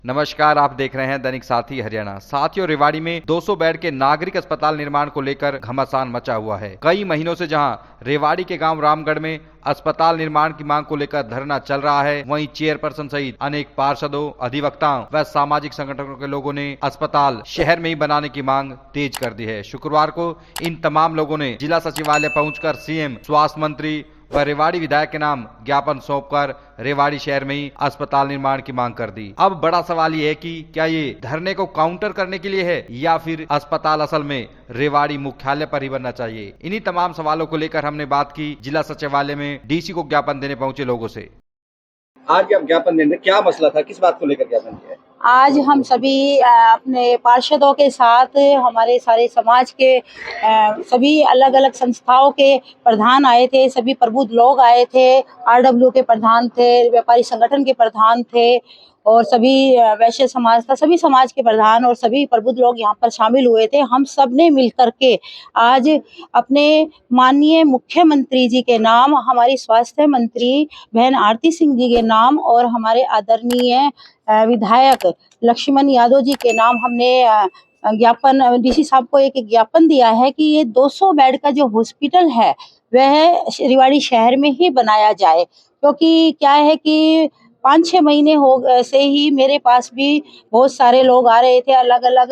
नमस्कार, आप देख रहे हैं दैनिक साथी हरियाणा। साथियों, रेवाड़ी में 200 बेड के नागरिक अस्पताल निर्माण को लेकर घमासान मचा हुआ है। कई महीनों से जहां रेवाड़ी के गांव रामगढ़ में अस्पताल निर्माण की मांग को लेकर धरना चल रहा है, वहीं चेयरपर्सन सहित अनेक पार्षदों, अधिवक्ताओं व सामाजिक संगठनों के लोगों ने अस्पताल शहर में ही बनाने की मांग तेज कर दी है। शुक्रवार को इन तमाम लोगों ने जिला सचिवालय पहुंचकर सीएम, स्वास्थ्य मंत्री व रेवाड़ी विधायक के नाम ज्ञापन सौंपकर रेवाड़ी शहर में ही अस्पताल निर्माण की मांग कर दी। अब बड़ा सवाल ये है कि क्या ये धरने को काउंटर करने के लिए है या फिर अस्पताल असल में रेवाड़ी मुख्यालय पर ही बनना चाहिए। इन्हीं तमाम सवालों को लेकर हमने बात की जिला सचिवालय में डीसी को ज्ञापन देने पहुंचे लोगों से। आज आप ज्ञापन देने क्या मसला था, किस बात को लेकर ज्ञापन दिया है? आज हम सभी अपने पार्षदों के साथ हमारे सारे समाज के सभी अलग अलग संस्थाओं के प्रधान आए थे, सभी प्रबुद्ध लोग आए थे, आरडब्ल्यू के प्रधान थे, व्यापारी संगठन के प्रधान थे और सभी वैश्य समाज था, सभी समाज के प्रधान और सभी प्रबुद्ध लोग यहाँ पर शामिल हुए थे। हम सब ने मिलकर के आज अपने माननीय मुख्यमंत्री जी के नाम, हमारी स्वास्थ्य मंत्री बहन आरती सिंह जी के नाम और हमारे आदरणीय विधायक लक्ष्मण यादव जी के नाम हमने ज्ञापन डीसी साहब को एक ज्ञापन दिया है कि ये 200 बेड का जो हॉस्पिटल है वह रेवाड़ी शहर में ही बनाया जाए। क्योंकि क्या है कि 5-6 महीने से ही मेरे पास भी बहुत सारे लोग आ रहे थे, अलग अलग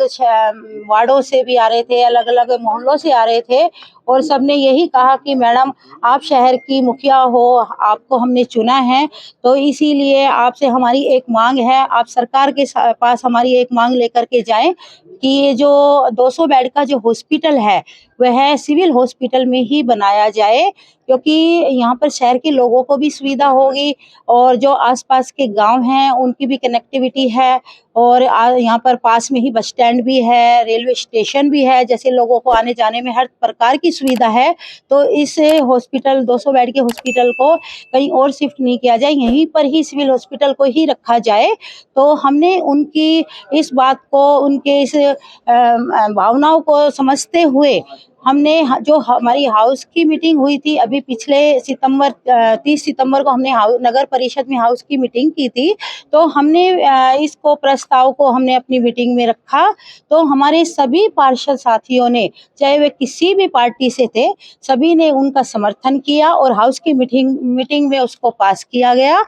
वार्डों से भी आ रहे थे, अलग अलग मोहल्लों से आ रहे थे और सबने यही कहा कि मैडम आप शहर की मुखिया हो, आपको हमने चुना है, तो इसीलिए आपसे हमारी एक मांग है, आप सरकार के पास हमारी एक मांग लेकर के जाएं कि ये जो 200 बेड का जो हॉस्पिटल है वह सिविल हॉस्पिटल में ही बनाया जाए। क्योंकि यहाँ पर शहर के लोगों को भी सुविधा होगी और जो आसपास के गांव हैं उनकी भी कनेक्टिविटी है और यहाँ पर पास में ही बस स्टैंड भी है, रेलवे स्टेशन भी है, जैसे लोगों को आने जाने में हर प्रकार की सुविधा है। तो इस हॉस्पिटल 200 बेड के हॉस्पिटल को कहीं और शिफ्ट नहीं किया जाए, यहीं पर ही सिविल हॉस्पिटल को ही रखा जाए। तो हमने उनकी इस बात को, उनके इस भावनाओं को समझते हुए हमने जो हमारी हाउस की मीटिंग हुई थी अभी पिछले 30 सितंबर को हमने नगर परिषद में हाउस की मीटिंग की थी, तो हमने इसको प्रस्ताव को हमने अपनी मीटिंग में रखा। तो हमारे सभी पार्षद साथियों ने, चाहे वे किसी भी पार्टी से थे, सभी ने उनका समर्थन किया और हाउस की मीटिंग में उसको पास किया गया।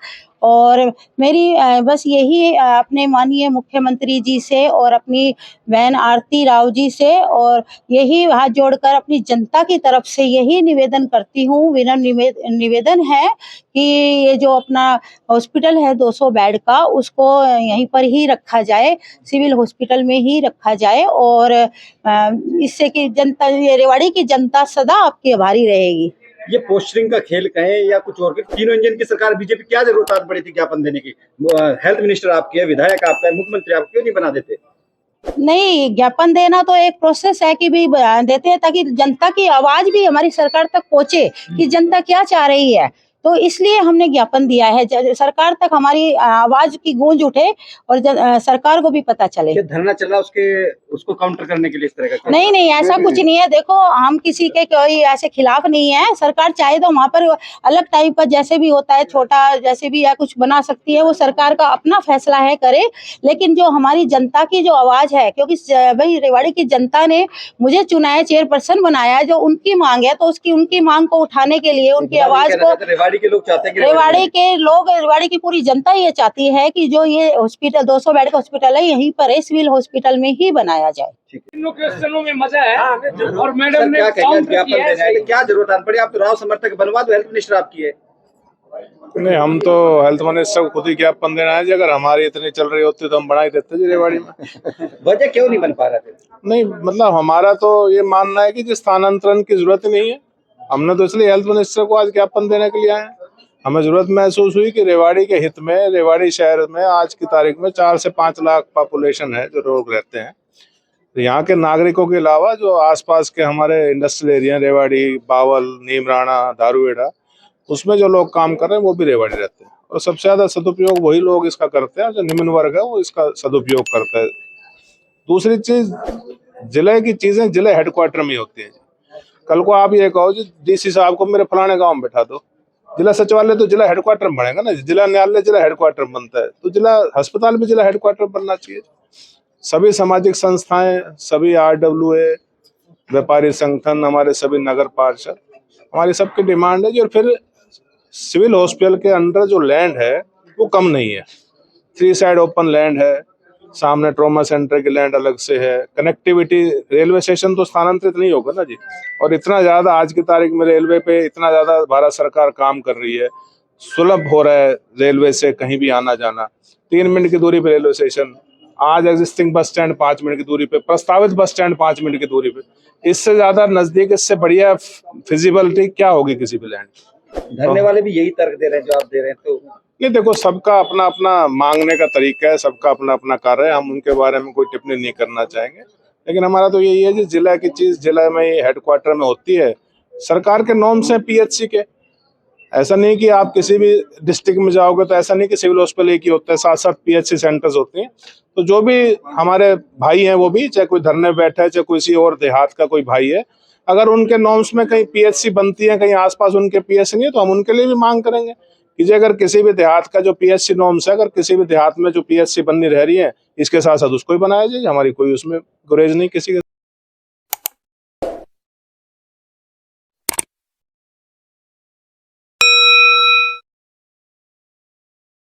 और मेरी बस यही अपने माननीय मुख्यमंत्री जी से और अपनी बहन आरती राव जी से और यही हाथ जोड़कर अपनी जनता की तरफ से यही निवेदन करती हूँ, विनम्र निवेदन है कि ये जो अपना हॉस्पिटल है 200 बेड का, उसको यहीं पर ही रखा जाए, सिविल हॉस्पिटल में ही रखा जाए और इससे कि जनता, ये रेवाड़ी की जनता सदा आपकी आभारी रहेगी। ये पोस्टरिंग का खेल कहें या कुछ और, तीनों इंजन की सरकार बीजेपी, क्या जरूरत पड़ी थी ज्ञापन देने की? हेल्थ मिनिस्टर आपकी है, विधायक आपका है, मुख्यमंत्री आप क्यों नहीं बना देते? नहीं, ज्ञापन देना तो एक प्रोसेस है कि भी देते हैं ताकि जनता की आवाज भी हमारी सरकार तक पहुंचे कि जनता क्या चाह रही है, तो इसलिए हमने ज्ञापन दिया है, सरकार तक हमारी आवाज की गूंज उठे और सरकार को भी पता चले। धरना चल रहा उसको काउंटर करने के लिए इस तरह का? नहीं, ऐसा कुछ नहीं है। देखो, हम किसी के कोई ऐसे खिलाफ नहीं है। सरकार चाहे तो वहाँ पर अलग टाइप का जैसे भी होता है, छोटा जैसे भी या कुछ बना सकती है, वो सरकार का अपना फैसला है, करे। लेकिन जो हमारी जनता की जो आवाज है, क्योंकि भाई रेवाड़ी की जनता ने मुझे चुना है, चेयरपर्सन बनाया है, जो उनकी मांग है, तो उनकी मांग को उठाने के लिए, उनकी आवाज को रेवाड़ी के लोग चाहते हैं, रेवाड़ी की पूरी जनता ये चाहती है कि जो ये हॉस्पिटल 200 बेड का हॉस्पिटल है यहीं पर सिविल हॉस्पिटल में ही बनाया जाए। क्वेश्चनों में मजा है। और मैडम ने क्या जरूरत पड़ी? आप तो राव समर्थक, बनवा दो, हेल्थ मिनिस्टर आपकी है। नहीं, हम तो हेल्थ मिनिस्टर को खुद ही ज्ञापन देना है। अगर हमारी इतनी चल रही होती तो हम बना ही देते जी रेवाड़ी में। वजह क्यों नहीं बन पा रहा थे? नहीं, मतलब हमारा तो ये मानना है कि स्थानांतरण की जरूरत ही नहीं है। हमने तो इसलिए हेल्थ मिनिस्टर को आज ज्ञापन देने के लिए आए हैं। हमें जरूरत महसूस हुई कि रेवाड़ी के हित में, रेवाड़ी शहर में आज की तारीख में 4 से 5 लाख पॉपुलेशन है जो लोग रहते हैं। तो यहाँ के नागरिकों के अलावा जो आसपास के हमारे इंडस्ट्रियल एरिया, रेवाड़ी, बावल, नीमराणा, दारूहेड़ा, उसमें जो लोग काम कर रहे हैं वो भी रेवाड़ी रहते हैं और सबसे ज्यादा सदुपयोग वही लोग इसका करते हैं, जो निम्न वर्ग है वो इसका सदुपयोग करता है। दूसरी चीज, जिले की चीजें जिले हेडक्वार्टर में होती है। कल को आप ये कहो जी डीसी साहब को मेरे फलाने गाँव में बैठा दो, जिला सचिवालय तो जिला हेडक्वार्टर में बनेगा ना, जिला न्यायालय जिला हेडक्वार्टर बनता है, तो जिला अस्पताल भी जिला हेडक्वार्टर बनना चाहिए। सभी सामाजिक संस्थाएं, सभी RWA, व्यापारी संगठन, हमारे सभी नगर पार्षद, हमारी सबकी डिमांड है जी। और फिर सिविल हॉस्पिटल के अंदर जो लैंड है वो कम नहीं है, 3 साइड ओपन लैंड है, सामने ट्रॉमा सेंटर की लैंड अलग से है, कनेक्टिविटी, रेलवे स्टेशन तो स्थानांतरित नहीं होगा ना जी। और इतना ज्यादा आज की तारीख में रेलवे पे इतना ज्यादा भारत सरकार काम कर रही है, सुलभ हो रहा है रेलवे से कहीं भी आना जाना, 3 मिनट की दूरी पे रेलवे स्टेशन, आज एग्जिस्टिंग बस स्टैंड 5 मिनट की दूरी पे, प्रस्तावित बस स्टैंड 5 मिनट की दूरी पे। इससे ज्यादा नजदीक, इससे बढ़िया फिजिबिलिटी क्या होगी किसी भी लैंड की। धरने वाले भी यही तर्क दे रहे हैं जो आप दे रहे हैं, तो ये देखो, सबका अपना अपना मांगने का तरीका है, सबका अपना अपना कार्य है, हम उनके बारे में कोई टिप्पणी नहीं करना चाहेंगे। लेकिन हमारा तो यही है जी, जिला की चीज जिला में हेडक्वार्टर में होती है, सरकार के नॉर्म्स हैं PHC के। ऐसा नहीं कि आप किसी भी डिस्ट्रिक्ट में जाओगे तो ऐसा नहीं कि सिविल हॉस्पिटल एक ही होता है, 7-7 PHC सेंटर्स होते हैं। तो जो भी हमारे भाई हैं वो भी, चाहे कोई धरने में बैठा है, चाहे किसी और देहात का कोई भाई है, अगर उनके नॉर्म्स में कहीं PHC बनती है, कहीं आसपास उनके PHC नहीं है, तो हम उनके लिए भी मांग करेंगे कि जो अगर किसी भी देहात का जो PHC नॉर्म्स है, अगर किसी भी देहात में जो PHC बननी रह रही है, इसके साथ साथ उसको ही बनाया जाए। हमारी कोई उसमें गुरेज नहीं किसी के।